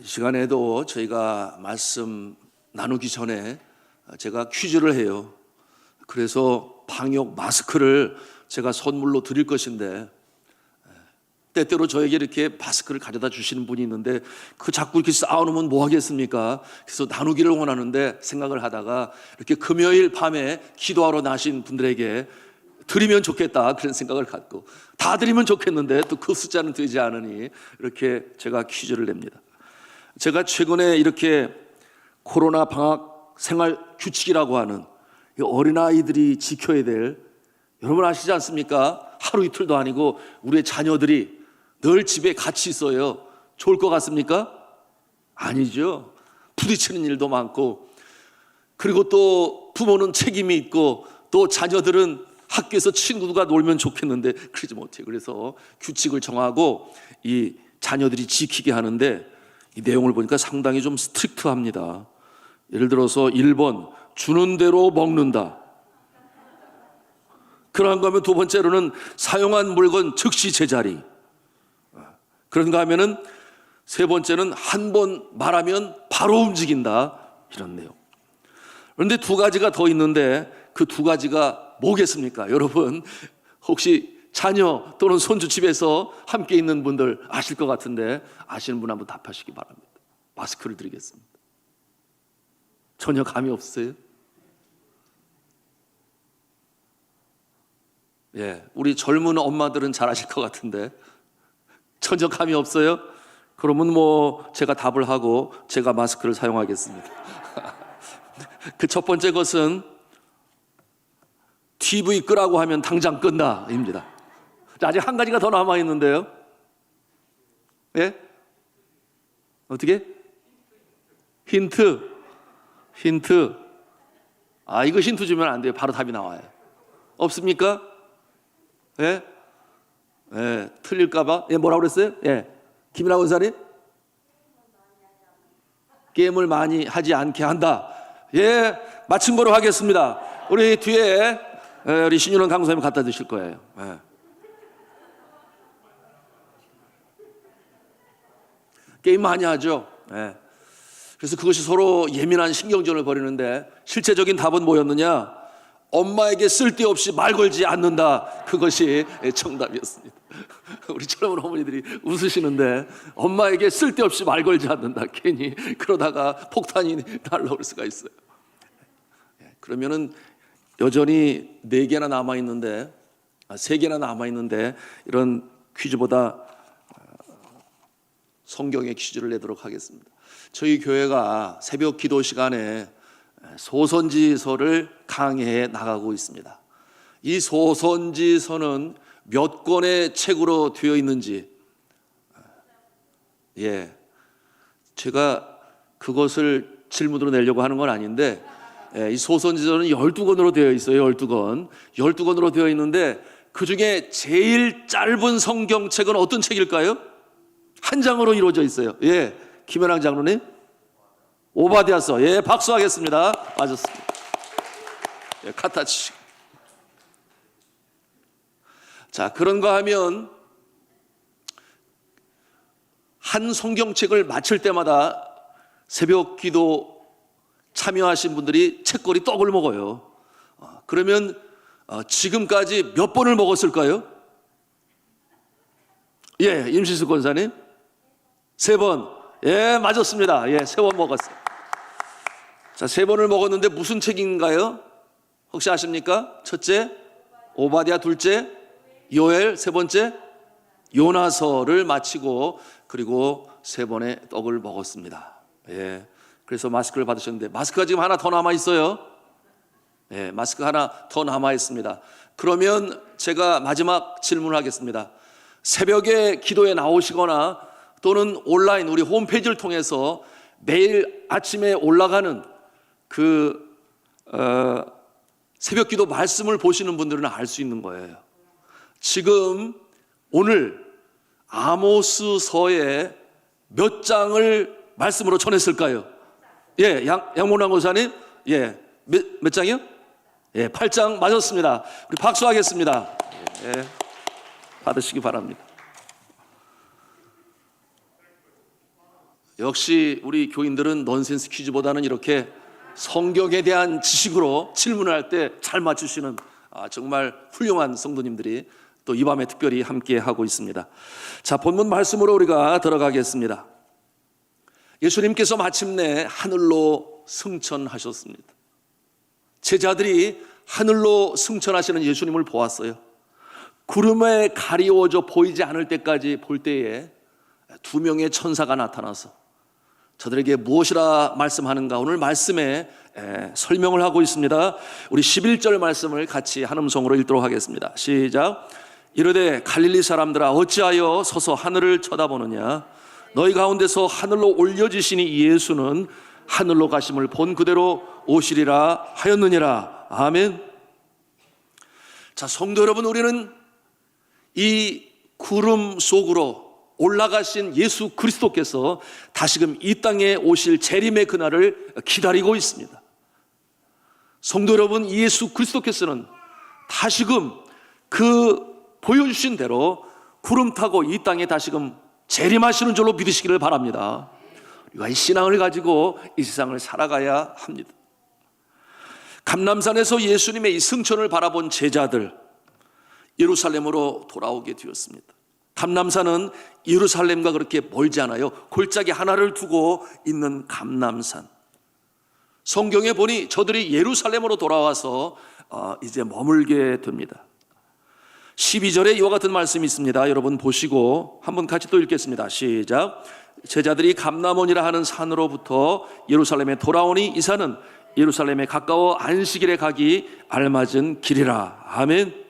이 시간에도 저희가 말씀 나누기 전에 제가 퀴즈를 해요. 그래서 방역 마스크를 제가 선물로 드릴 것인데, 때때로 저에게 이렇게 마스크를 가져다 주시는 분이 있는데 그 자꾸 이렇게 쌓아놓으면 뭐 하겠습니까? 그래서 나누기를 원하는데 생각을 하다가 이렇게 금요일 밤에 기도하러 나신 분들에게 드리면 좋겠다 그런 생각을 갖고, 다 드리면 좋겠는데 또 그 숫자는 되지 않으니 이렇게 제가 퀴즈를 냅니다. 제가 최근에 이렇게 코로나 방학 생활 규칙이라고 하는 어린아이들이 지켜야 될, 여러분 아시지 않습니까? 하루 이틀도 아니고 우리의 자녀들이 늘 집에 같이 있어요. 좋을 것 같습니까? 아니죠. 부딪히는 일도 많고, 그리고 또 부모는 책임이 있고, 또 자녀들은 학교에서 친구가 놀면 좋겠는데 그러지 못해요. 그래서 규칙을 정하고 이 자녀들이 지키게 하는데, 이 내용을 보니까 상당히 좀 스트릭트합니다. 예를 들어서 1번 주는 대로 먹는다. 그런가 하면 두 번째로는 사용한 물건 즉시 제자리. 그런가 하면은 세 번째는 한 번 말하면 바로 움직인다. 이런 내용. 그런데 두 가지가 더 있는데 그 두 가지가 뭐겠습니까? 여러분 혹시 자녀 또는 손주 집에서 함께 있는 분들 아실 것 같은데, 아시는 분 한번 답하시기 바랍니다. 마스크를 드리겠습니다. 전혀 감이 없어요? 예, 우리 젊은 엄마들은 잘 아실 것 같은데 전혀 감이 없어요? 그러면 뭐 제가 답을 하고 제가 마스크를 사용하겠습니다. 그 첫 번째 것은 TV 끄라고 하면 당장 끈다 입니다. 아직 한 가지가 더 남아 있는데요. 예? 어떻게? 힌트. 아, 이거 힌트 주면 안 돼요. 바로 답이 나와요. 없습니까? 예? 예, 틀릴까봐? 예, 뭐라고 그랬어요? 예, 김이나 원사님? 게임을 많이 하지 않게 한다. 예, 맞춘 거로 하겠습니다. 우리 뒤에 우리 신윤원 강사님 갖다 주실 거예요. 예. 게임 많이 하죠. 예. 그래서 그것이 서로 예민한 신경전을 벌이는데, 실제적인 답은 뭐였느냐? 엄마에게 쓸데없이 말 걸지 않는다. 그것이 정답이었습니다. 우리 젊은 어머니들이 웃으시는데, 엄마에게 쓸데없이 말 걸지 않는다. 괜히 그러다가 폭탄이 날라올 수가 있어요. 그러면은 여전히 4개나 남아있는데, 3개나 남아있는데, 이런 퀴즈보다 성경의 퀴즈를 내도록 하겠습니다. 저희 교회가 새벽 기도 시간에 소선지서를 강해해 나가고 있습니다. 이 소선지서는 몇 권의 책으로 되어 있는지, 제가 그것을 질문으로 내려고 하는 건 아닌데, 이 소선지서는 12권으로 되어 있어요. 12권으로 되어 있는데, 그 중에 제일 짧은 성경책은 어떤 책일까요? 한 장으로 이루어져 있어요. 예, 김현랑 장로님, 오바댜서. 예, 박수하겠습니다. 맞았습니다. 예, 갖다 주시고. 자, 그런가 하면 한 성경책을 마칠 때마다 새벽 기도 참여하신 분들이 책거리 떡을 먹어요. 그러면 지금까지 몇 번을 먹었을까요? 예, 임시숙 권사님 3번. 예, 맞았습니다. 예, 3번 먹었어요. 자, 3번을 먹었는데 무슨 책인가요? 혹시 아십니까? 첫째 오바댜, 둘째 요엘, 세 번째 요나서를 마치고, 그리고 3번의 떡을 먹었습니다. 예, 그래서 마스크를 받으셨는데, 마스크가 지금 하나 더 남아 있어요. 예, 마스크 하나 더 남아 있습니다. 그러면 제가 마지막 질문을 하겠습니다. 새벽에 기도에 나오시거나 또는 온라인 우리 홈페이지를 통해서 매일 아침에 올라가는 그 새벽 기도 말씀을 보시는 분들은 알 수 있는 거예요. 지금 오늘 아모스서의 몇 장을 말씀으로 전했을까요? 예, 양문환 권사님, 예, 몇 장이요? 예, 8장 맞았습니다. 우리 박수하겠습니다. 예, 받으시기 바랍니다. 역시 우리 교인들은 넌센스 퀴즈보다는 이렇게 성경에 대한 지식으로 질문을 할 때 잘 맞추시는 정말 훌륭한 성도님들이 또 이 밤에 특별히 함께 하고 있습니다. 자, 본문 말씀으로 우리가 들어가겠습니다. 예수님께서 마침내 하늘로 승천하셨습니다. 제자들이 하늘로 승천하시는 예수님을 보았어요. 구름에 가리워져 보이지 않을 때까지 볼 때에 두 명의 천사가 나타나서 저들에게 무엇이라 말씀하는가, 오늘 말씀에 설명을 하고 있습니다. 우리 11절 말씀을 같이 한 음성으로 읽도록 하겠습니다. 시작. 이르되 갈릴리 사람들아 어찌하여 서서 하늘을 쳐다보느냐, 너희 가운데서 하늘로 올려지시니 이 예수는 하늘로 가심을 본 그대로 오시리라 하였느니라. 아멘. 자, 성도 여러분, 우리는 이 구름 속으로 올라가신 예수 그리스도께서 다시금 이 땅에 오실 재림의 그날을 기다리고 있습니다. 성도 여러분, 예수 그리스도께서는 다시금 그 보여주신 대로 구름 타고 이 땅에 다시금 재림하시는 줄로 믿으시기를 바랍니다. 우리가 이 신앙을 가지고 이 세상을 살아가야 합니다. 감람산에서 예수님의 이 승천을 바라본 제자들, 예루살렘으로 돌아오게 되었습니다. 감람산은 예루살렘과 그렇게 멀지 않아요. 골짜기 하나를 두고 있는 감람산. 성경에 보니 저들이 예루살렘으로 돌아와서 이제 머물게 됩니다. 12절에 이와 같은 말씀이 있습니다. 여러분 보시고 한번 같이 또 읽겠습니다. 시작. 제자들이 감람원이라 하는 산으로부터 예루살렘에 돌아오니 이 산은 예루살렘에 가까워 안식일에 가기 알맞은 길이라. 아멘.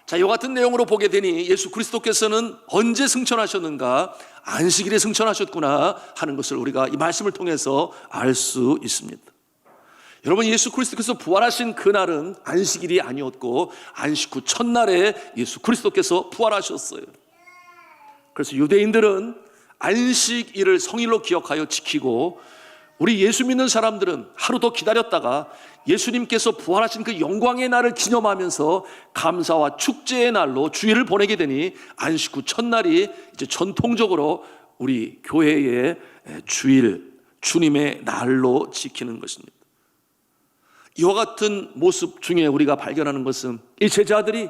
자, 이와 같은 내용으로 보게 되니 예수 그리스도께서는 언제 승천하셨는가, 안식일에 승천하셨구나 하는 것을 우리가 이 말씀을 통해서 알 수 있습니다. 여러분, 예수 그리스도께서 부활하신 그날은 안식일이 아니었고 안식 후 첫날에 예수 그리스도께서 부활하셨어요. 그래서 유대인들은 안식일을 성일로 기억하여 지키고, 우리 예수 믿는 사람들은 하루 더 기다렸다가 예수님께서 부활하신 그 영광의 날을 기념하면서 감사와 축제의 날로 주일을 보내게 되니 안식 후 첫날이 이제 전통적으로 우리 교회의 주일, 주님의 날로 지키는 것입니다. 이와 같은 모습 중에 우리가 발견하는 것은 이 제자들이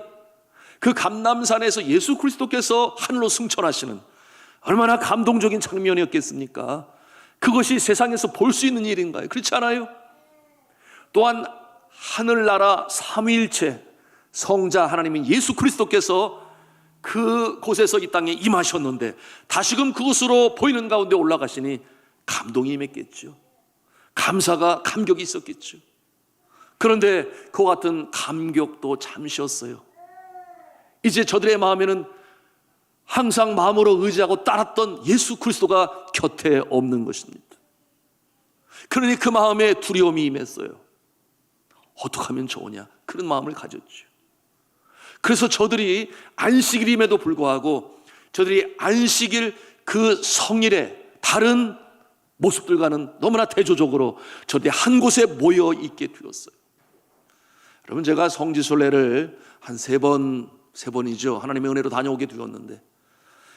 그 감람산에서 예수 그리스도께서 하늘로 승천하시는 얼마나 감동적인 장면이었겠습니까? 그것이 세상에서 볼 수 있는 일인가요? 그렇지 않아요? 또한 하늘나라 삼위일체 성자 하나님인 예수 그리스도께서 그곳에서 이 땅에 임하셨는데 다시금 그곳으로 보이는 가운데 올라가시니 감동이 임했겠죠. 감사가, 감격이 있었겠죠. 그런데 그와 같은 감격도 잠시였어요. 이제 저들의 마음에는 항상 마음으로 의지하고 따랐던 예수 그리스도가 곁에 없는 것입니다. 그러니 그 마음에 두려움이 임했어요. 어떻게 하면 좋으냐, 그런 마음을 가졌죠. 그래서 저들이 안식일임에도 불구하고 저들이 안식일 그 성일에 다른 모습들과는 너무나 대조적으로 저들이 한 곳에 모여 있게 되었어요. 여러분, 제가 성지순례를 한 세 번이죠. 하나님의 은혜로 다녀오게 되었는데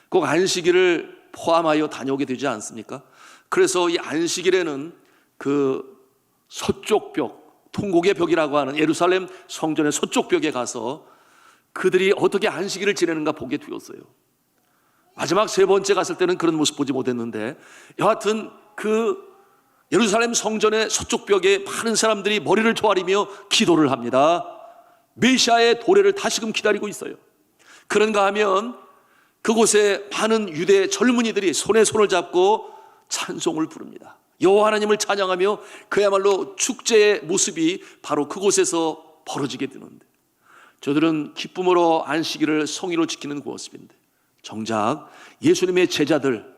꼭 안식일을 포함하여 다녀오게 되지 않습니까? 그래서 이 안식일에는 그 서쪽 벽, 통곡의 벽이라고 하는 예루살렘 성전의 서쪽 벽에 가서 그들이 어떻게 안식일을 지내는가 보게 되었어요. 마지막 세 번째 갔을 때는 그런 모습 보지 못했는데, 여하튼 그 예루살렘 성전의 서쪽 벽에 많은 사람들이 머리를 조아리며 기도를 합니다. 메시아의 도래를 다시금 기다리고 있어요. 그런가 하면 그곳에 많은 유대 젊은이들이 손에 손을 잡고 찬송을 부릅니다. 여호와 하나님을 찬양하며 그야말로 축제의 모습이 바로 그곳에서 벌어지게 되는데, 저들은 기쁨으로 안식일을 성의로 지키는 그 모습인데, 정작 예수님의 제자들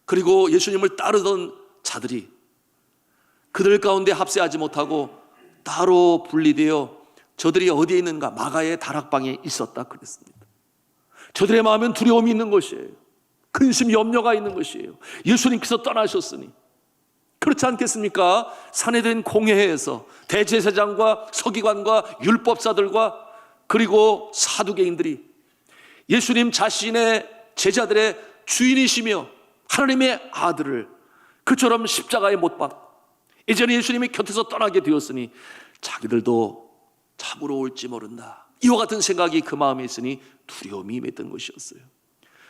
그리고 예수님을 따르던 자들이 그들 가운데 합세하지 못하고 따로 분리되어 저들이 어디에 있는가, 마가의 다락방에 있었다 그랬습니다. 저들의 마음엔 두려움이 있는 것이에요. 근심, 염려가 있는 것이에요. 예수님께서 떠나셨으니. 그렇지 않겠습니까? 산해된 공회에서 대제사장과 서기관과 율법사들과 그리고 사두개인들이 예수님 자신의 제자들의 주인이시며 하나님의 아들을 그처럼 십자가에 못 박고 이제는 예수님이 곁에서 떠나게 되었으니 자기들도 잡으러 올지 모른다. 이와 같은 생각이 그 마음에 있으니 두려움이 임했던 것이었어요.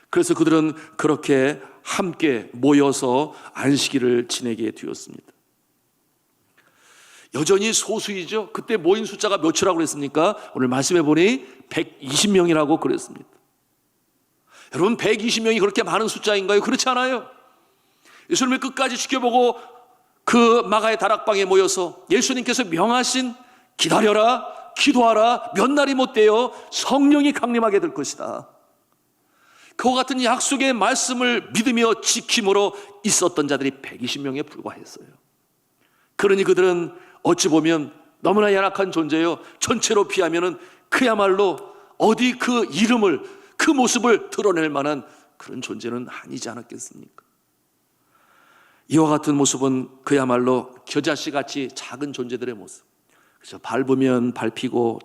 그래서 그들은 그렇게 함께 모여서 안식일을 지내게 되었습니다. 여전히 소수이죠. 그때 모인 숫자가 몇이라고 그랬습니까? 오늘 말씀해 보니 120명이라고 그랬습니다. 여러분, 120명이 그렇게 많은 숫자인가요? 그렇지 않아요. 예수님을 끝까지 지켜보고 그 마가의 다락방에 모여서 예수님께서 명하신 기다려라, 기도하라, 몇 날이 못되어 성령이 강림하게 될 것이다. 그와 같은 약속의 말씀을 믿으며 지킴으로 있었던 자들이 120명에 불과했어요. 그러니 그들은 어찌 보면 너무나 연약한 존재요, 전체로 비하면 그야말로 어디 그 이름을, 그 모습을 드러낼 만한 그런 존재는 아니지 않았겠습니까? 이와 같은 모습은 그야말로 겨자씨같이 작은 존재들의 모습, 그래서 밟으면 밟히고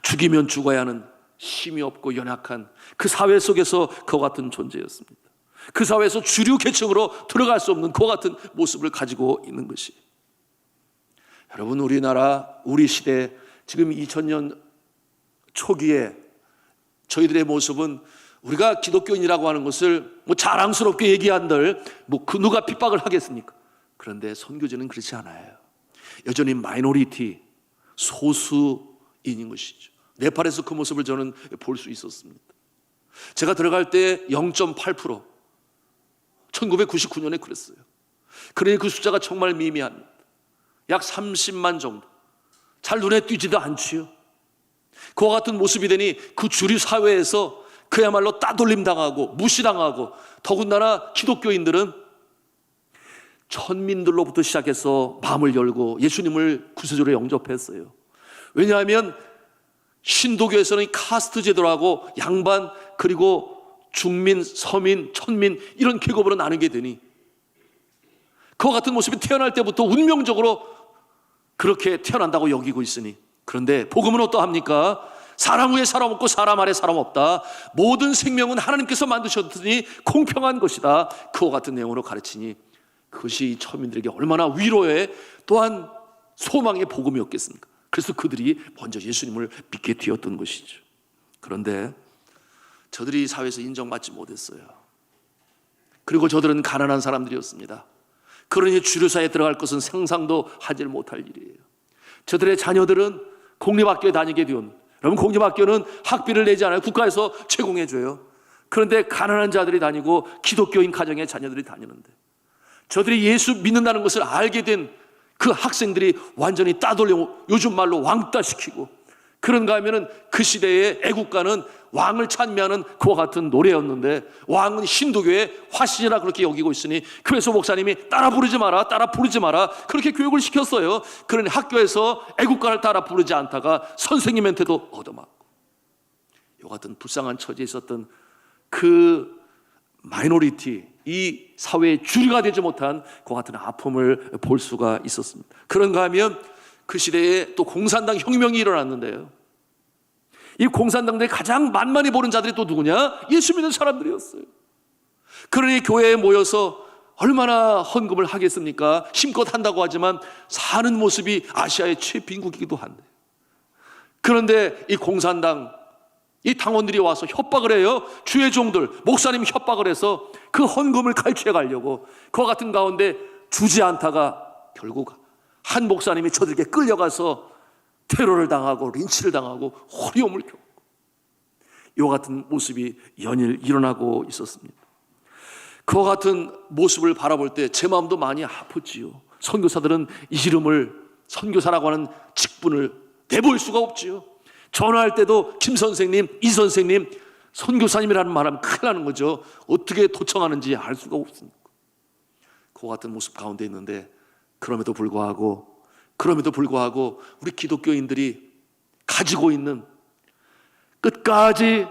죽이면 죽어야 하는 힘이 없고 연약한 그 사회 속에서 그와 같은 존재였습니다. 그 사회에서 주류 계층으로 들어갈 수 없는 그와 같은 모습을 가지고 있는 것이, 여러분, 우리나라, 우리 시대 지금 2000년 초기에 저희들의 모습은 우리가 기독교인이라고 하는 것을 자랑스럽게 얘기한들 그 누가 핍박을 하겠습니까? 그런데 선교제는 그렇지 않아요. 여전히 마이너리티, 소수인인 것이죠. 네팔에서 그 모습을 저는 볼 수 있었습니다. 제가 들어갈 때 0.8%, 1999년에 그랬어요. 그러니 그 숫자가 정말 미미합니다. 약 30만 정도. 잘 눈에 띄지도 않지요. 그와 같은 모습이 되니 그 주류 사회에서 그야말로 따돌림 당하고 무시당하고, 더군다나 기독교인들은 천민들로부터 시작해서 마음을 열고 예수님을 구세주로 영접했어요. 왜냐하면 신도교에서는 카스트 제도라고 양반, 그리고 중민, 서민, 천민 이런 계급으로 나누게 되니 그와 같은 모습이 태어날 때부터 운명적으로 그렇게 태어난다고 여기고 있으니, 그런데 복음은 어떠합니까? 사람 위에 사람 없고 사람 아래 사람 없다. 모든 생명은 하나님께서 만드셨으니 공평한 것이다. 그와 같은 내용으로 가르치니 그것이 천민들에게 얼마나 위로의, 또한 소망의 복음이었겠습니까? 그래서 그들이 먼저 예수님을 믿게 되었던 것이죠. 그런데 저들이 사회에서 인정받지 못했어요. 그리고 저들은 가난한 사람들이었습니다. 그러니 주류사에 들어갈 것은 상상도 하지 못할 일이에요. 저들의 자녀들은 공립학교에 다니게 되었는데, 여러분, 공립학교는 학비를 내지 않아요. 국가에서 제공해줘요. 그런데 가난한 자들이 다니고 기독교인 가정의 자녀들이 다니는데, 저들이 예수 믿는다는 것을 알게 된 그 학생들이 완전히 따돌리고 요즘 말로 왕따시키고, 그런가 하면은 그 시대의 애국가는 왕을 찬미하는 그와 같은 노래였는데, 왕은 힌두교의 화신이라 그렇게 여기고 있으니 교회에서 목사님이 따라 부르지 마라, 따라 부르지 마라, 그렇게 교육을 시켰어요. 그러니 학교에서 애국가를 따라 부르지 않다가 선생님한테도 얻어맞고, 이와 같은 불쌍한 처지에 있었던 그 마이너리티, 이 사회의 주류가 되지 못한 그와 같은 아픔을 볼 수가 있었습니다. 그런가 하면 그 시대에 또 공산당 혁명이 일어났는데요, 이 공산당들이 가장 만만히 보는 자들이 또 누구냐? 예수 믿는 사람들이었어요. 그러니 교회에 모여서 얼마나 헌금을 하겠습니까? 힘껏 한다고 하지만 사는 모습이 아시아의 최빈국이기도 한데, 그런데 이 공산당, 이 당원들이 와서 협박을 해요. 주의 종들, 목사님 협박을 해서 그 헌금을 갈취해 가려고, 그와 같은 가운데 주지 않다가 결국 한 목사님이 저들에게 끌려가서 테러를 당하고 린치를 당하고 호리움을 겪고, 이와 같은 모습이 연일 일어나고 있었습니다. 그와 같은 모습을 바라볼 때 제 마음도 많이 아프지요. 선교사들은 이 이름을, 선교사라고 하는 직분을 내볼 수가 없지요. 전화할 때도 김 선생님, 이 선생님, 선교사님이라는 말하면 큰일 나는 거죠. 어떻게 도청하는지 알 수가 없습니다. 그와 같은 모습 가운데 있는데, 그럼에도 불구하고 우리 기독교인들이 가지고 있는, 끝까지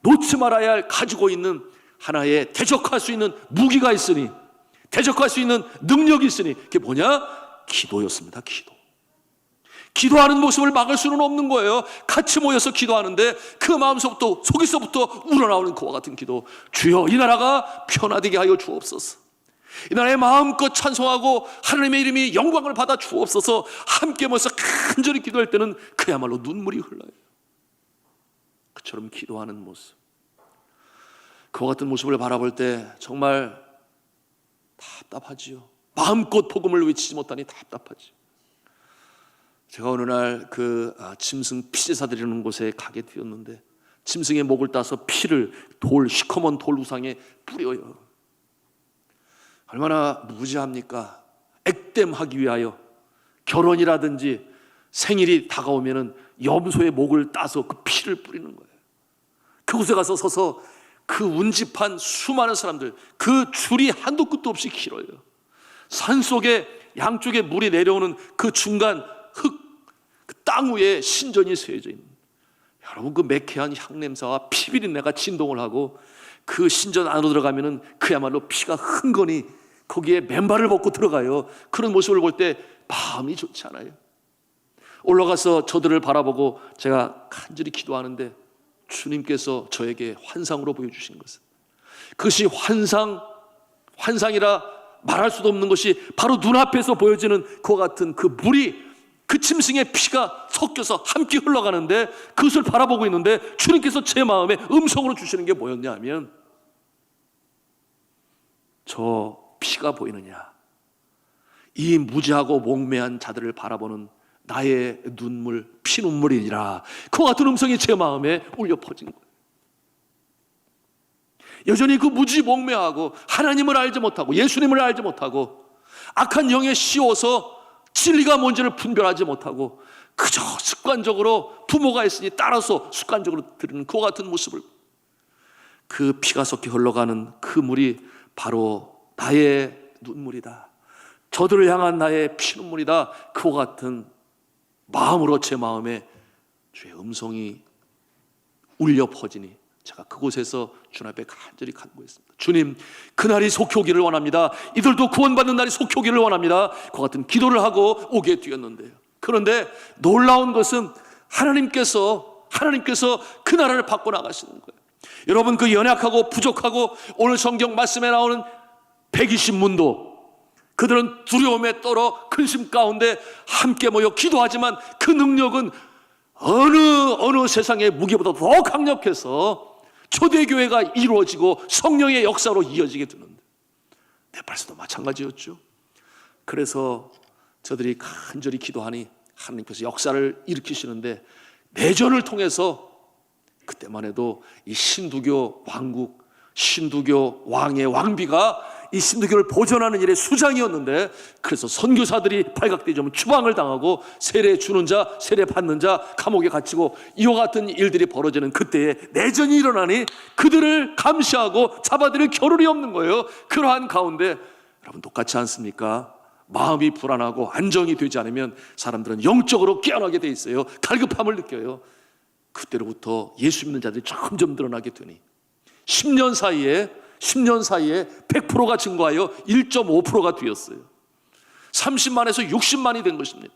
놓지 말아야 할 가지고 있는 하나의 대적할 수 있는 무기가 있으니, 대적할 수 있는 능력이 있으니, 그게 뭐냐? 기도였습니다. 기도하는 모습을 막을 수는 없는 거예요. 같이 모여서 기도하는데 그 마음속부터, 속에서부터 우러나오는 그와 같은 기도. 주여, 이 나라가 변화되게 하여 주옵소서. 이 나라에 마음껏 찬송하고 하나님의 이름이 영광을 받아 주옵소서. 함께 모여서 간절히 기도할 때는 그야말로 눈물이 흘러요. 그처럼 기도하는 모습, 그와 같은 모습을 바라볼 때 정말 답답하지요. 마음껏 복음을 외치지 못하니 답답하지요. 제가 어느 날 그 짐승 피제사 드리는 곳에 가게 되었는데, 짐승의 목을 따서 피를 시커먼 돌 우상에 뿌려요. 얼마나 무지합니까? 액땜하기 위하여 결혼이라든지 생일이 다가오면은 염소의 목을 따서 그 피를 뿌리는 거예요. 그곳에 가서 서서 그 운집한 수많은 사람들, 그 줄이 한도 끝도 없이 길어요. 산속에 양쪽에 물이 내려오는 그 중간 흙, 그 땅 위에 신전이 세워져 있는, 여러분 그 매캐한 향냄새와 피비린내가 진동을 하고 그 신전 안으로 들어가면은 그야말로 피가 흥건히 거기에 맨발을 벗고 들어가요. 그런 모습을 볼 때 마음이 좋지 않아요. 올라가서 저들을 바라보고 제가 간절히 기도하는데 주님께서 저에게 환상으로 보여주신 것은, 그것이 환상이라 말할 수도 없는 것이 바로 눈앞에서 보여지는 그와 같은 그 물이, 그 짐승의 피가 섞여서 함께 흘러가는데 그것을 바라보고 있는데 주님께서 제 마음에 음성으로 주시는 게 뭐였냐 하면, 저 피가 보이느냐, 이 무지하고 몽매한 자들을 바라보는 나의 눈물, 피눈물이니라. 그와 같은 음성이 제 마음에 울려 퍼진 거예요. 여전히 그 무지몽매하고 하나님을 알지 못하고 예수님을 알지 못하고 악한 영에 씌워서 진리가 뭔지를 분별하지 못하고 그저 습관적으로 부모가 있으니 따라서 습관적으로 드리는 그와 같은 모습을, 그 피가 섞여 흘러가는 그 물이 바로 나의 눈물이다, 저들을 향한 나의 피눈물이다. 그와 같은 마음으로 제 마음에 주의 음성이 울려 퍼지니 제가 그곳에서 주님 앞에 간절히 간구했습니다. 주님, 그날이 속히 오기를 원합니다. 이들도 구원받는 날이 속히 오기를 원합니다. 그 같은 기도를 하고 오게 되었는데요. 그런데 놀라운 것은 하나님께서 그 나라를 바꿔나가시는 거예요. 여러분, 그 연약하고 부족하고 오늘 성경 말씀에 나오는 120문도, 그들은 두려움에 떨어 근심 가운데 함께 모여 기도하지만 그 능력은 어느 세상의 무기보다 더 강력해서 초대교회가 이루어지고 성령의 역사로 이어지게 되는데, 네팔에서도 마찬가지였죠. 그래서 저들이 간절히 기도하니 하나님께서 역사를 일으키시는데, 내전을 통해서 그때만 해도 이 신두교 왕국, 신두교 왕의 왕비가 이 신두교를 보존하는 일의 수장이었는데, 그래서 선교사들이 발각되자면 추방을 당하고 세례 주는 자, 세례 받는 자 감옥에 갇히고 이와 같은 일들이 벌어지는 그때에 내전이 일어나니 그들을 감시하고 잡아들일 겨를이 없는 거예요. 그러한 가운데 여러분 똑같지 않습니까? 마음이 불안하고 안정이 되지 않으면 사람들은 영적으로 깨어나게 돼 있어요. 갈급함을 느껴요. 그때로부터 예수 믿는 자들이 점점 늘어나게 되니 10년 사이에 100%가 증가하여 1.5%가 되었어요. 30만에서 60만이 된 것입니다.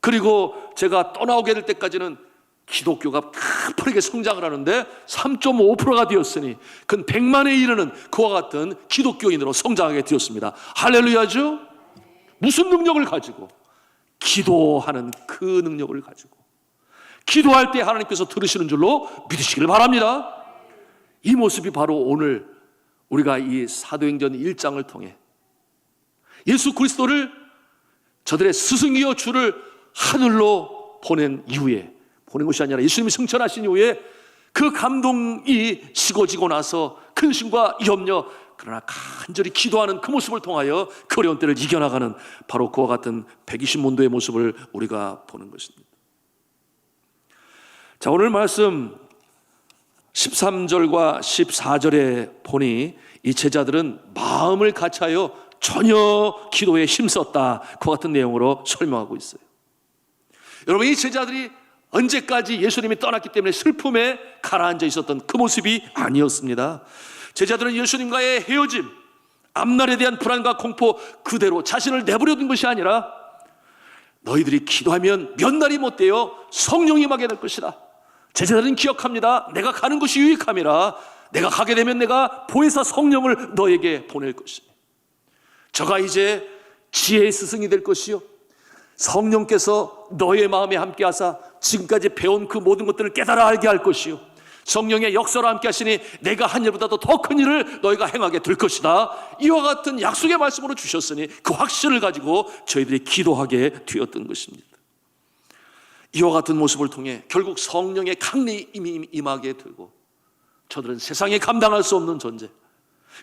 그리고 제가 떠나오게 될 때까지는 기독교가 가파르게 성장을 하는데 3.5%가 되었으니 그 100만에 이르는 그와 같은 기독교인으로 성장하게 되었습니다. 할렐루야죠? 무슨 능력을 가지고? 기도하는 그 능력을 가지고 기도할 때 하나님께서 들으시는 줄로 믿으시길 바랍니다. 이 모습이 바로 오늘 우리가 이 사도행전 1장을 통해 예수 그리스도를 저들의 스승이요 주를 하늘로 보낸 이후에, 보낸 것이 아니라 예수님이 승천하신 이후에 그 감동이 식어지고 나서 근심과 염려, 그러나 간절히 기도하는 그 모습을 통하여 그 어려운 때를 이겨나가는 바로 그와 같은 120문도의 모습을 우리가 보는 것입니다. 자, 오늘 말씀 13절과 14절에 보니 이 제자들은 마음을 같이하여 전혀 기도에 힘썼다, 그 같은 내용으로 설명하고 있어요. 여러분, 이 제자들이 언제까지 예수님이 떠났기 때문에 슬픔에 가라앉아 있었던 그 모습이 아니었습니다. 제자들은 예수님과의 헤어짐, 앞날에 대한 불안과 공포 그대로 자신을 내버려 둔 것이 아니라 너희들이 기도하면 몇 날이 못되어 성령이 임하게 될 것이다. 제자들은 기억합니다. 내가 가는 것이 유익함이라. 내가 가게 되면 내가 보혜사 성령을 너에게 보낼 것이니 저가 이제 지혜의 스승이 될 것이요 성령께서 너의 마음에 함께 하사 지금까지 배운 그 모든 것들을 깨달아 알게 할 것이요 성령의 역사로 함께 하시니 내가 한 일보다도 더 큰 일을 너희가 행하게 될 것이다. 이와 같은 약속의 말씀으로 주셨으니 그 확신을 가지고 저희들이 기도하게 되었던 것입니다. 이와 같은 모습을 통해 결국 성령의 강림이 임하게 되고 저들은 세상에 감당할 수 없는 존재,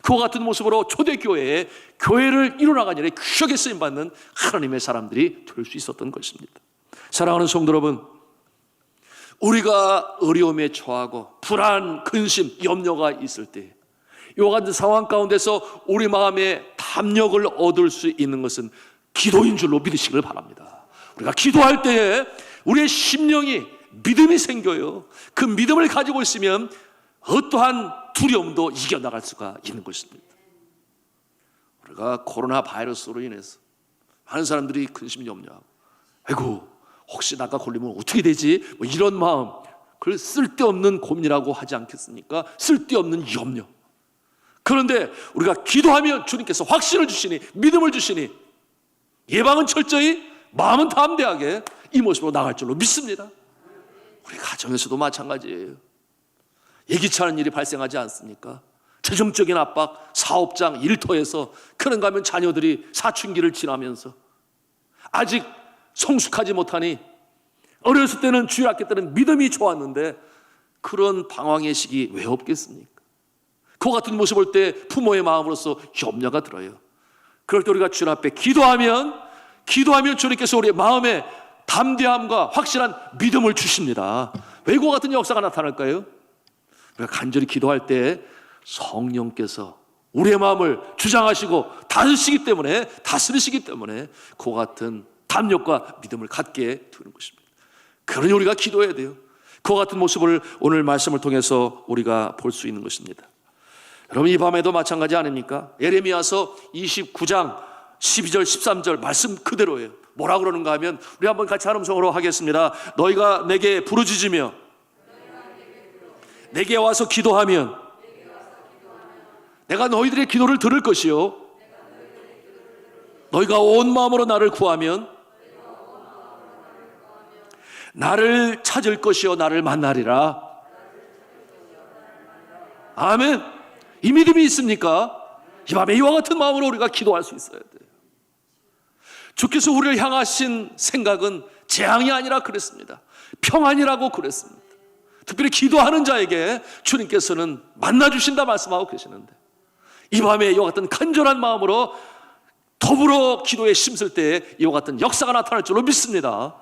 그와 같은 모습으로 초대교회에 교회를 이뤄나가는 일에 귀하게 쓰임받는 하나님의 사람들이 될 수 있었던 것입니다. 사랑하는 성도 여러분, 우리가 어려움에 처하고 불안, 근심, 염려가 있을 때 이와 같은 상황 가운데서 우리 마음에 담력을 얻을 수 있는 것은 기도인 줄로 믿으시길 바랍니다. 우리가 기도할 때에 우리의 심령이 믿음이 생겨요. 그 믿음을 가지고 있으면 어떠한 두려움도 이겨나갈 수가 있는 것입니다. 우리가 코로나 바이러스로 인해서 많은 사람들이 근심 염려하고 아이고 혹시 나가 걸리면 어떻게 되지? 뭐 이런 마음, 그걸 쓸데없는 고민이라고 하지 않겠습니까? 쓸데없는 염려. 그런데 우리가 기도하면 주님께서 확신을 주시니, 믿음을 주시니 예방은 철저히, 마음은 담대하게 이 모습으로 나갈 줄로 믿습니다. 우리 가정에서도 마찬가지예요. 예기치 않은 일이 발생하지 않습니까? 재정적인 압박, 사업장, 일터에서 그런가 하면 자녀들이 사춘기를 지나면서 아직 성숙하지 못하니 어렸을 때는 주일 학교 때는 믿음이 좋았는데 그런 방황의 시기 왜 없겠습니까? 그 같은 모습 볼 때 부모의 마음으로서 염려가 들어요. 그럴 때 우리가 주님 앞에 기도하면 주님께서 우리의 마음에 담대함과 확실한 믿음을 주십니다. 왜 그와 같은 역사가 나타날까요? 우리가 간절히 기도할 때 성령께서 우리의 마음을 주장하시고 다스리시기 때문에 그와 같은 담력과 믿음을 갖게 되는 것입니다. 그러니 우리가 기도해야 돼요. 그와 같은 모습을 오늘 말씀을 통해서 우리가 볼 수 있는 것입니다. 여러분, 이 밤에도 마찬가지 아닙니까? 예레미야서 29장 12절 13절 말씀 그대로예요. 뭐라 그러는가 하면 우리 한번 같이 한 음성으로 하겠습니다. 너희가 내게 부르짖으며 내게 와서 기도하면 내가 너희들의 기도를 들을 것이요 너희가 온 마음으로 나를 구하면 나를 찾을 것이요 나를 만나리라. 아멘. 이 믿음이 있습니까? 이 밤에 이와 같은 마음으로 우리가 기도할 수 있어야 돼요. 주께서 우리를 향하신 생각은 재앙이 아니라 그랬습니다. 평안이라고 그랬습니다. 특별히 기도하는 자에게 주님께서는 만나주신다 말씀하고 계시는데 이 밤에 이와 같은 간절한 마음으로 더불어 기도에 힘쓸 때에 이와 같은 역사가 나타날 줄로 믿습니다.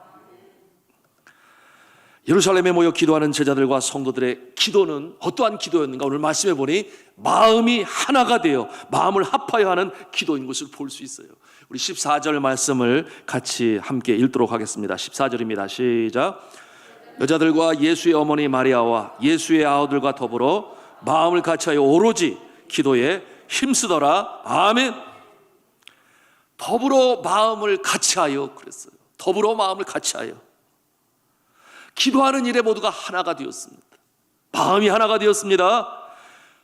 예루살렘에 모여 기도하는 제자들과 성도들의 기도는 어떠한 기도였는가? 오늘 말씀해 보니 마음이 하나가 되어 마음을 합하여 하는 기도인 것을 볼 수 있어요. 우리 14절 말씀을 같이 함께 읽도록 하겠습니다. 14절입니다. 시작. 여자들과 예수의 어머니 마리아와 예수의 아우들과 더불어 마음을 같이하여 오로지 기도에 힘쓰더라. 아멘. 더불어 마음을 같이하여 그랬어요. 더불어 마음을 같이하여 기도하는 일에 모두가 하나가 되었습니다. 마음이 하나가 되었습니다.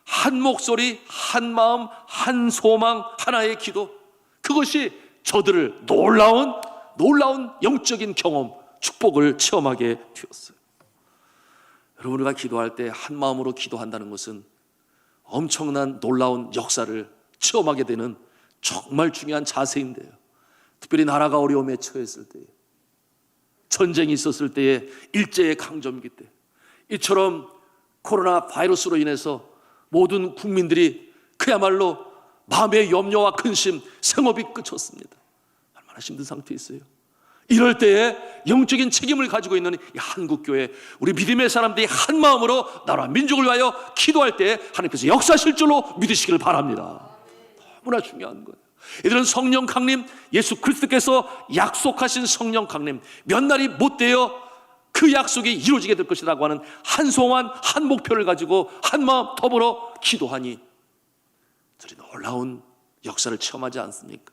한 목소리, 한 마음, 한 소망, 하나의 기도. 그것이 저들을 놀라운 영적인 경험, 축복을 체험하게 되었어요. 여러분, 우리가 기도할 때 한 마음으로 기도한다는 것은 엄청난 놀라운 역사를 체험하게 되는 정말 중요한 자세인데요. 특별히 나라가 어려움에 처했을 때, 전쟁이 있었을 때에, 일제의 강점기 때, 이처럼 코로나 바이러스로 인해서 모든 국민들이 그야말로 마음의 염려와 근심, 생업이 끝쳤습니다. 얼마나 힘든 상태에 있어요. 이럴 때에 영적인 책임을 가지고 있는 이 한국교회, 우리 믿음의 사람들이 한 마음으로 나라 민족을 위하여 기도할 때 하나님께서 역사하실 줄로 믿으시기를 바랍니다. 너무나 중요한 거예요. 이들은 성령 강림, 예수 그리스도께서 약속하신 성령 강림, 몇 날이 못 되어 그 약속이 이루어지게 될 것이라고 하는 한 소원, 한 목표를 가지고 한 마음 더불어 기도하니 저리 놀라운 역사를 체험하지 않습니까?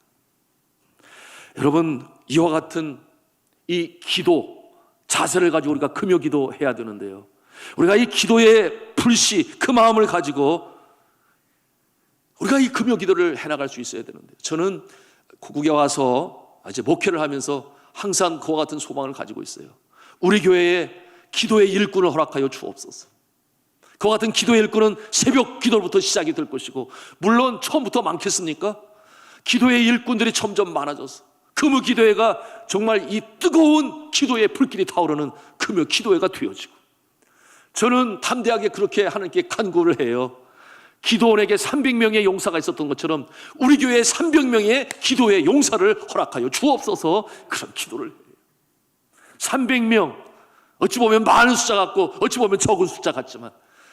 여러분, 이와 같은 이 기도 자세를 가지고 우리가 금요 기도해야 되는데요, 우리가 이 기도의 불씨, 그 마음을 가지고 우리가 이 금요 기도를 해나갈 수 있어야 되는데, 저는 고국에 와서 이제 목회를 하면서 항상 그와 같은 소망을 가지고 있어요. 우리 교회에 기도의 일꾼을 허락하여 주옵소서. 그와 같은 기도의 일꾼은 새벽 기도부터 시작이 될 것이고, 물론 처음부터 많겠습니까? 기도의 일꾼들이 점점 많아져서 금요 기도회가 정말 이 뜨거운 기도의 불길이 타오르는 금요 기도회가 되어지고, 저는 담대하게 그렇게 하나님께 간구를 해요. 기도원에게 300명의 용사가 있었던 것처럼 우리 교회에 300명의 기도의 용사를 허락하여 주옵소서. 그런 기도를 해요. 300명, 어찌 보면 많은 숫자 같고 어찌 보면 적은 숫자 같지만,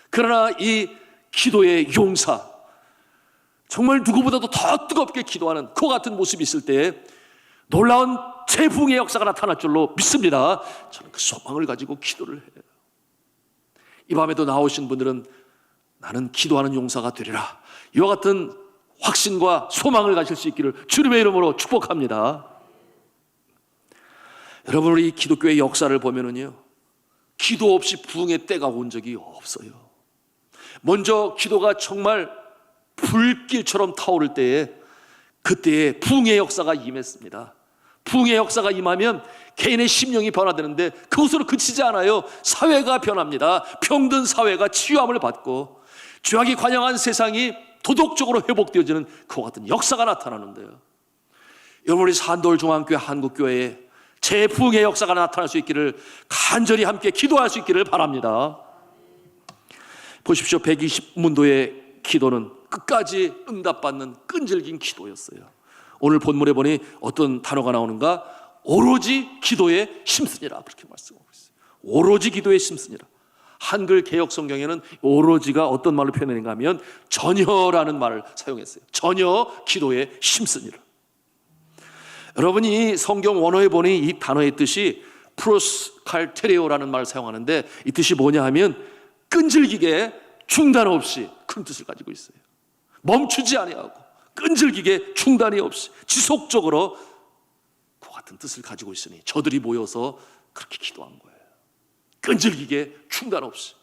그러나 이 기도의 용사, 정말 누구보다도 더 뜨겁게 기도하는 그 같은 모습이 있을 때 놀라운 재붕의 역사가 나타날 줄로 믿습니다. 저는 그 소망을 가지고 기도를 해요. 이 밤에도 나오신 분들은 나는 기도하는 용사가 되리라, 이와 같은 확신과 소망을 가질 수 있기를 주님의 이름으로 축복합니다. 여러분, 우리 기독교의 역사를 보면은요, 기도 없이 부흥의 때가 온 적이 없어요. 먼저 기도가 정말 불길처럼 타오를 때에, 그때에 부흥의 역사가 임했습니다. 부흥의 역사가 임하면 개인의 심령이 변화되는데 그것으로 그치지 않아요. 사회가 변합니다. 병든 사회가 치유함을 받고 죄악이 관영한 세상이 도덕적으로 회복되어지는 그와 같은 역사가 나타나는데요, 여러분, 우리 산돌중앙교회 한국교회에 재부흥의 역사가 나타날 수 있기를 간절히 함께 기도할 수 있기를 바랍니다. 보십시오. 120문도의 기도는 끝까지 응답받는 끈질긴 기도였어요. 오늘 본문에 보니 어떤 단어가 나오는가? 오로지 기도에 힘쓰니라, 그렇게 말씀하고 있어요. 오로지 기도에 힘쓰니라. 한글 개역 성경에는 오로지가 어떤 말로 표현했는가 하면 전혀라는 말을 사용했어요. 전혀 기도에 힘쓰니라. 여러분이 성경 원어에 보니 이 단어의 뜻이 프로스칼테레오라는 말을 사용하는데, 이 뜻이 뭐냐 하면 끈질기게 중단 없이, 그런 뜻을 가지고 있어요. 멈추지 아니하고 끈질기게 중단이 없이 지속적으로 그 같은 뜻을 가지고 있으니 저들이 모여서 그렇게 기도한 거예요. 끈질기게 중단 없이.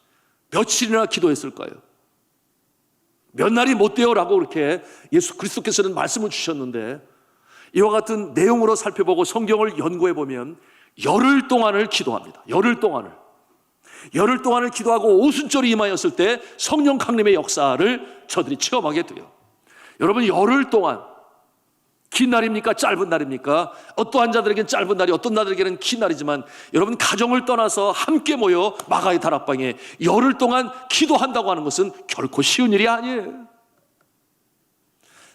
며칠이나 기도했을까요? 몇 날이 못 돼요라고 그렇게 예수 그리스도께서는 말씀을 주셨는데, 이와 같은 내용으로 살펴보고 성경을 연구해 보면 열흘 동안을 기도합니다. 열흘 동안을 기도하고 오순절이 임하였을 때 성령 강림의 역사를 저들이 체험하게 돼요. 여러분, 열흘 동안, 긴 날입니까? 짧은 날입니까? 어떠한 자들에게는 짧은 날이, 어떤 날에게는 긴 날이지만, 여러분, 가정을 떠나서 함께 모여 마가의 다락방에 열흘 동안 기도한다고 하는 것은 결코 쉬운 일이 아니에요.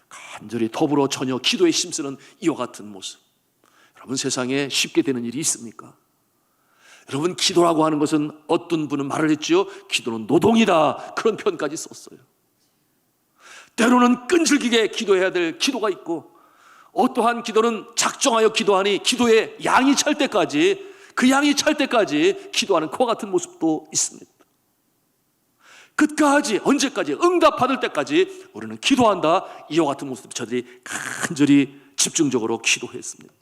간절히 더불어 전혀 기도에 힘쓰는 이와 같은 모습, 여러분, 세상에 쉽게 되는 일이 있습니까? 여러분, 기도라고 하는 것은, 어떤 분은 말을 했지요. 기도는 노동이다, 그런 표현까지 썼어요. 때로는 끈질기게 기도해야 될 기도가 있고, 어떠한 기도는 작정하여 기도하니 기도의 양이 찰 때까지, 그 양이 찰 때까지 기도하는 그와 같은 모습도 있습니다. 끝까지, 언제까지, 응답받을 때까지 우리는 기도한다, 이와 같은 모습 저들이 간절히 집중적으로 기도했습니다.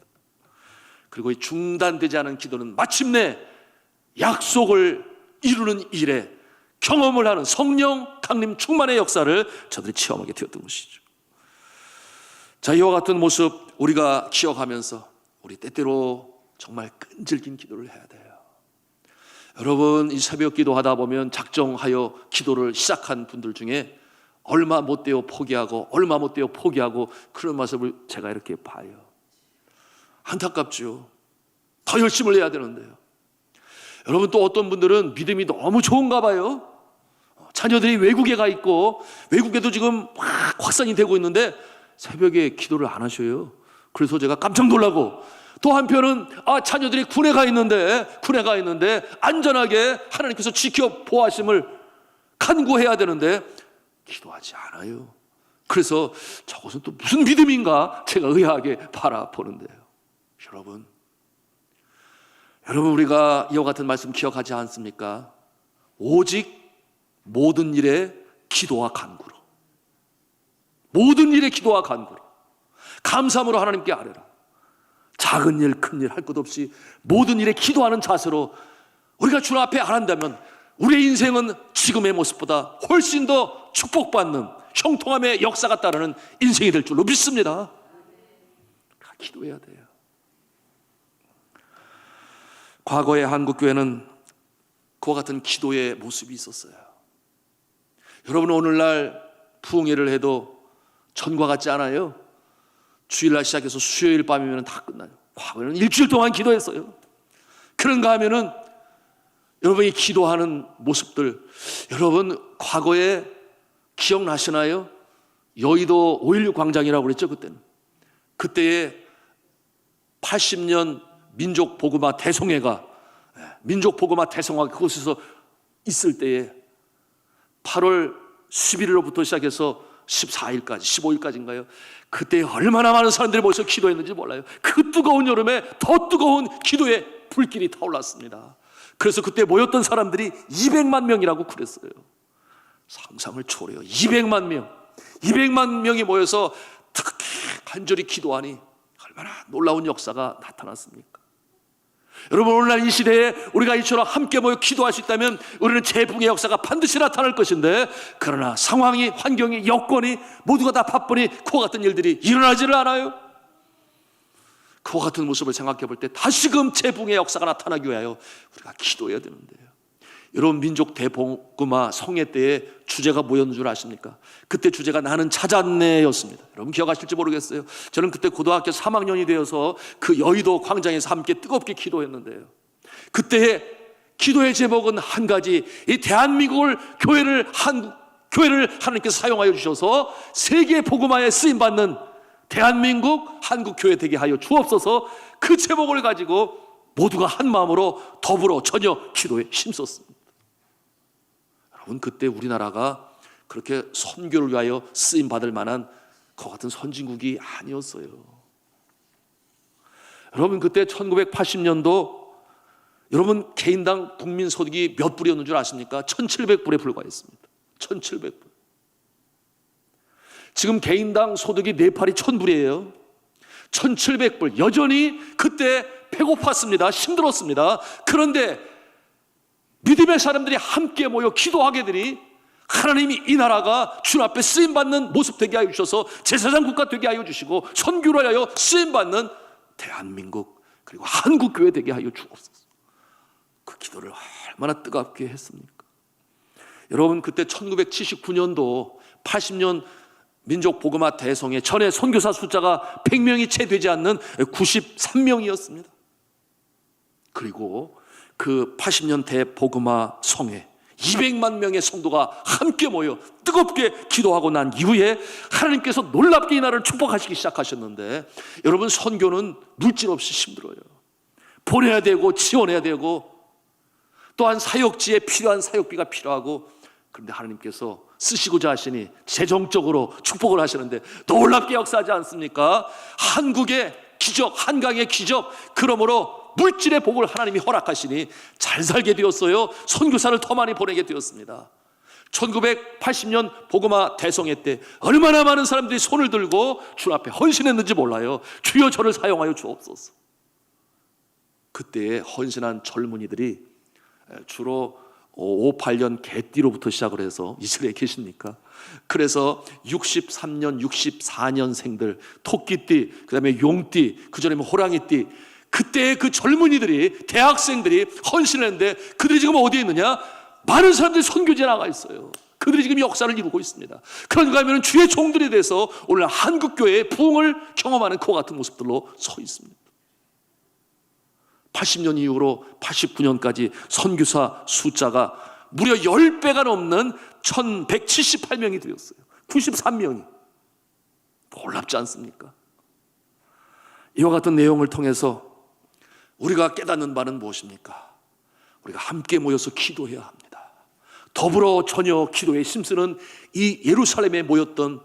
그리고 이 중단되지 않은 기도는 마침내 약속을 이루는 일에 경험을 하는 성령 강림 충만의 역사를 저들이 체험하게 되었던 것이죠. 자, 이와 같은 모습 우리가 기억하면서 우리 때때로 정말 끈질긴 기도를 해야 돼요. 여러분, 이 새벽 기도하다 보면 작정하여 기도를 시작한 분들 중에 얼마 못 되어 포기하고 그런 모습을 제가 이렇게 봐요. 안타깝죠. 더 열심을 해야 되는데요. 여러분, 또 어떤 분들은 믿음이 너무 좋은가 봐요. 자녀들이 외국에 가 있고 외국에도 지금 막 확산이 되고 있는데 새벽에 기도를 안 하셔요. 그래서 제가 깜짝 놀라고, 또 한편은 자녀들이 군에 가 있는데 안전하게 하나님께서 지켜 보호하심을 간구해야 되는데 기도하지 않아요. 그래서 저것은 또 무슨 믿음인가 제가 의아하게 바라보는데요. 여러분, 우리가 이와 같은 말씀 기억하지 않습니까? 오직 모든 일에 기도와 간구로, 모든 일에 기도와 간구로, 감사함으로 하나님께 아뢰라. 작은 일, 큰 일 할 것 없이 모든 일에 기도하는 자세로 우리가 주님 앞에 안 한다면 우리의 인생은 지금의 모습보다 훨씬 더 축복받는 형통함의 역사가 따르는 인생이 될 줄로 믿습니다. 기도해야 돼요. 과거의 한국교회는 그와 같은 기도의 모습이 있었어요. 여러분, 오늘날 부흥회를 해도 전과 같지 않아요? 주일날 시작해서 수요일 밤이면 다 끝나요. 과거에는 일주일 동안 기도했어요. 그런가 하면은 여러분이 기도하는 모습들, 여러분 과거에 기억나시나요? 여의도 5.16 광장이라고 그랬죠, 그때는. 그때에 80년 민족복음화 대송회가 그곳에서 있을 때에 8월 11일로부터 시작해서 14일까지, 15일까지인가요? 그때 얼마나 많은 사람들이 모여서 기도했는지 몰라요. 그 뜨거운 여름에 더 뜨거운 기도의 불길이 타올랐습니다. 그래서 그때 모였던 사람들이 200만 명이라고 그랬어요. 상상을 초월해요. 200만 명이 모여서 특히 간절히 기도하니 얼마나 놀라운 역사가 나타났습니까? 여러분, 오늘날 이 시대에 우리가 이처럼 함께 모여 기도할 수 있다면 우리는 재붕의 역사가 반드시 나타날 것인데, 그러나 상황이, 환경이, 여건이 모두가 다 바쁘니 그와 같은 일들이 일어나지를 않아요. 그와 같은 모습을 생각해 볼 때 다시금 재붕의 역사가 나타나기 위하여 우리가 기도해야 되는데요. 여러분, 민족 대복음화 성회 때에 주제가 뭐였는 줄 아십니까? 그때 주제가 나는 찾았네였습니다. 여러분 기억하실지 모르겠어요. 저는 그때 고등학교 3학년이 되어서 그 여의도 광장에서 함께 뜨겁게 기도했는데요. 그때의 기도의 제목은 한 가지, 이 대한민국을 교회를 하나님께서 사용하여 주셔서 세계 복음화에 쓰임받는 대한민국 한국교회 되게 하여 주옵소서. 그 제목을 가지고 모두가 한 마음으로 더불어 전혀 기도에 힘썼습니다. 여러분, 그때 우리나라가 그렇게 선교를 위하여 쓰임받을 만한 그 같은 선진국이 아니었어요. 여러분, 그때 1980년도 여러분 개인당 국민소득이 몇 불이었는 줄 아십니까? 1,700불에 불과했습니다. 1,700불. 지금 개인당 소득이 네팔이 1,000불이에요. 1,700불. 여전히 그때 배고팠습니다. 힘들었습니다. 그런데 믿음의 사람들이 함께 모여 기도하게 되니 하나님이 이 나라가 주님 앞에 쓰임받는 모습 되게 하여 주셔서 제사장 국가 되게 하여 주시고 선교를 하여 쓰임받는 대한민국 그리고 한국교회 되게 하여 주옵소서. 그 기도를 얼마나 뜨겁게 했습니까? 여러분, 그때 1979년도 80년 민족복음화 대성회 전에 선교사 숫자가 100명이 채 되지 않는 93명이었습니다. 그리고 그 80년 대복음화 성회 200만 명의 성도가 함께 모여 뜨겁게 기도하고 난 이후에 하나님께서 놀랍게 이 나라를 축복하시기 시작하셨는데, 여러분, 선교는 물질 없이 힘들어요. 보내야 되고 지원해야 되고 또한 사역지에 필요한 사역비가 필요하고, 그런데 하나님께서 쓰시고자 하시니 재정적으로 축복을 하시는데 놀랍게 역사하지 않습니까? 한국의 기적, 한강의 기적, 그러므로 물질의 복을 하나님이 허락하시니 잘 살게 되었어요. 선교사를 더 많이 보내게 되었습니다. 1980년 복음화 대성회 때 얼마나 많은 사람들이 손을 들고 주 앞에 헌신했는지 몰라요. 주여 저를 사용하여 주옵소서. 그때의 헌신한 젊은이들이 주로 58년 개띠로부터 시작을 해서 이스라엘에 계십니까? 그래서 63년, 64년생들, 토끼띠, 그 다음에 용띠, 그 전에 호랑이띠, 그때의 그 젊은이들이, 대학생들이 헌신을 했는데 그들이 지금 어디에 있느냐? 많은 사람들이 선교지에 나가 있어요. 그들이 지금 역사를 이루고 있습니다. 그런가 하면 주의 종들에 대해서 오늘 한국교회의 부흥을 경험하는 그와 같은 모습들로 서 있습니다. 80년 이후로 89년까지 선교사 숫자가 무려 10배가 넘는 1178명이 되었어요. 93명이. 놀랍지 않습니까? 이와 같은 내용을 통해서 우리가 깨닫는 바는 무엇입니까? 우리가 함께 모여서 기도해야 합니다. 더불어 전혀 기도에 힘쓰는 이 예루살렘에 모였던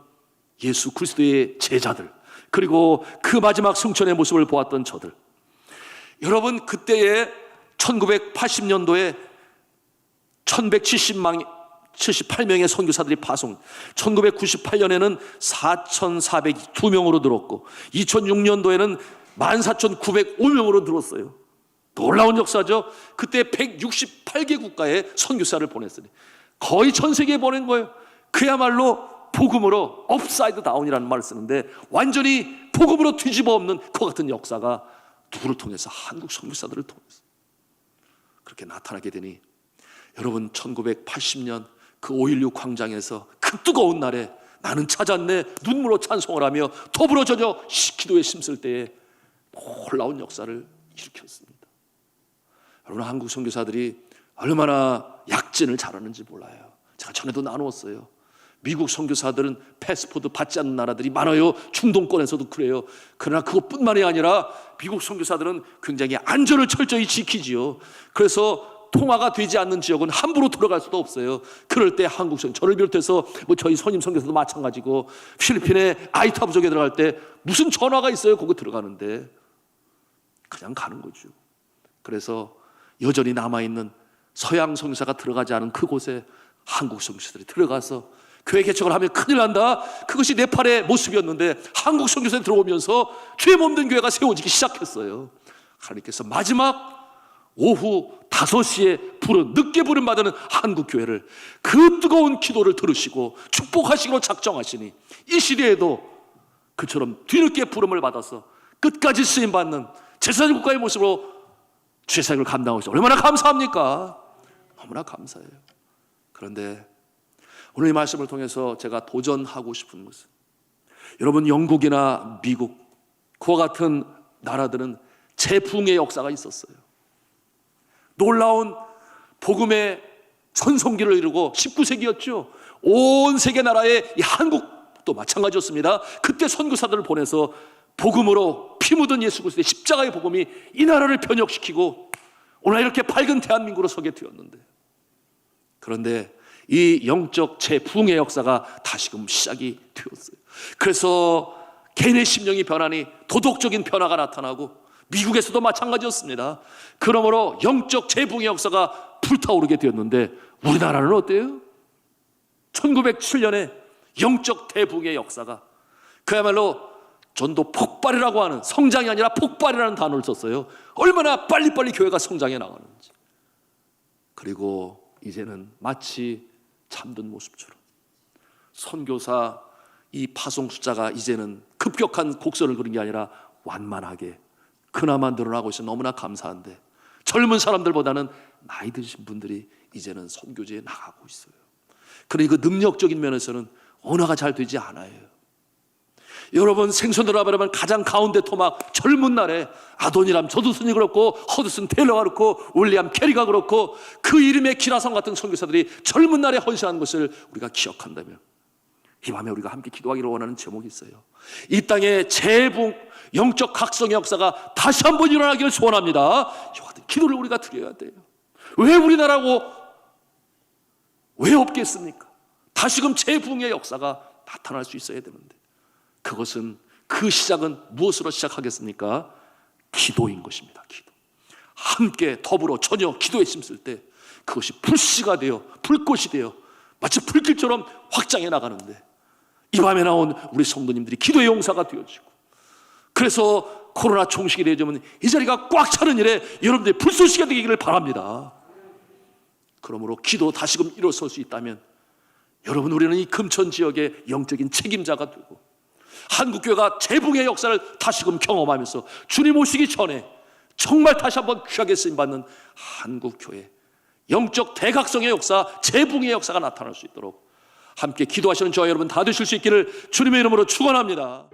예수 그리스도의 제자들, 그리고 그 마지막 승천의 모습을 보았던 저들, 여러분, 그때에 1980년도에 1178명의 선교사들이 파송, 1998년에는 4402명으로 늘었고 2006년도에는 14,905명으로 늘었어요. 놀라운 역사죠. 그때 168개 국가에 선교사를 보냈으니 거의 전 세계에 보낸 거예요. 그야말로 복음으로 업사이드 다운이라는 말을 쓰는데 완전히 복음으로 뒤집어 엎는 그 같은 역사가 누구를 통해서? 한국 선교사들을 통해서 그렇게 나타나게 되니, 여러분 1980년 그 5.16 광장에서 그 뜨거운 날에 나는 찾았네 눈물로 찬송을 하며 더불어 저녁 기도에 힘쓸 때에 놀라운 역사를 일으켰습니다. 여러분, 한국 선교사들이 얼마나 약진을 잘하는지 몰라요. 제가 전에도 나누었어요. 미국 선교사들은 패스포드 받지 않는 나라들이 많아요. 중동권에서도 그래요. 그러나 그것뿐만이 아니라 미국 선교사들은 굉장히 안전을 철저히 지키지요. 그래서 통화가 되지 않는 지역은 함부로 들어갈 수도 없어요. 그럴 때 한국 선교, 저를 비롯해서 저희 선임 선교사도 마찬가지고, 필리핀의 아이타 부족에 들어갈 때 무슨 전화가 있어요? 거기 들어가는데 그냥 가는 거죠. 그래서 여전히 남아있는 서양 선교사가 들어가지 않은 그곳에 한국 선교사들이 들어가서 교회 개척을 하면 큰일 난다. 그것이 네팔의 모습이었는데 한국 선교사들이 들어오면서 죄 몸된 교회가 세워지기 시작했어요. 하나님께서 마지막 오후 5시에 늦게 부름 받는 한국 교회를, 그 뜨거운 기도를 들으시고 축복하시기로 작정하시니 이 시대에도 그처럼 뒤늦게 부름을 받아서 끝까지 쓰임받는 제사장 국가의 모습으로 죄사역을 감당하셔서 얼마나 감사합니까? 너무나 감사해요. 그런데 오늘 이 말씀을 통해서 제가 도전하고 싶은 것은, 여러분 영국이나 미국 그와 같은 나라들은 재붕의 역사가 있었어요. 놀라운 복음의 전성기를 이루고 19세기였죠. 온 세계 나라에 이 한국도 마찬가지였습니다. 그때 선교사들을 보내서 복음으로 피 묻은 예수 그리스도의 십자가의 복음이 이 나라를 변혁시키고 오늘 이렇게 밝은 대한민국으로 서게 되었는데, 그런데 이 영적 재붕의 역사가 다시금 시작이 되었어요. 그래서 개인의 심령이 변하니 도덕적인 변화가 나타나고, 미국에서도 마찬가지였습니다. 그러므로 영적 재붕의 역사가 불타오르게 되었는데, 우리나라는 어때요? 1907년에 영적 대붕의 역사가, 그야말로 전도 폭발이라고 하는, 성장이 아니라 폭발이라는 단어를 썼어요. 얼마나 빨리빨리 교회가 성장해 나가는지. 그리고 이제는 마치 잠든 모습처럼 선교사 이 파송 숫자가 이제는 급격한 곡선을 그린 게 아니라 완만하게 그나마 늘어나고 있어 너무나 감사한데, 젊은 사람들보다는 나이 드신 분들이 이제는 선교지에 나가고 있어요. 그러니 그 능력적인 면에서는 언어가 잘 되지 않아요. 여러분, 생선으로 말하면 가장 가운데 토막, 젊은 날에 아도니람 조두슨이 그렇고 허드슨 테일러가 그렇고 윌리엄 캐리가 그렇고 그 이름의 기라성 같은 선교사들이 젊은 날에 헌신한 것을 우리가 기억한다면, 이 밤에 우리가 함께 기도하기를 원하는 제목이 있어요. 이 땅의 재붕, 영적 각성의 역사가 다시 한번 일어나기를 소원합니다. 이와 같은 기도를 우리가 드려야 돼요. 왜 우리나라고 왜 없겠습니까? 다시금 재붕의 역사가 나타날 수 있어야 되는데, 그것은, 그 시작은 무엇으로 시작하겠습니까? 기도인 것입니다. 기도. 함께 더불어 저녁 기도에 힘쓸 때 그것이 불씨가 되어 불꽃이 되어 마치 불길처럼 확장해 나가는데, 이 밤에 나온 우리 성도님들이 기도의 용사가 되어지고, 그래서 코로나 종식이 되어지면 이 자리가 꽉 차는 일에 여러분들이 불쏘시가 되기를 바랍니다. 그러므로 기도 다시금 일어설 수 있다면, 여러분, 우리는 이 금천 지역의 영적인 책임자가 되고 한국교회가 재붕의 역사를 다시금 경험하면서 주님 오시기 전에 정말 다시 한번 귀하게 쓰임받는 한국교회, 영적 대각성의 역사, 재붕의 역사가 나타날 수 있도록 함께 기도하시는 저와 여러분 다 되실 수 있기를 주님의 이름으로 축원합니다.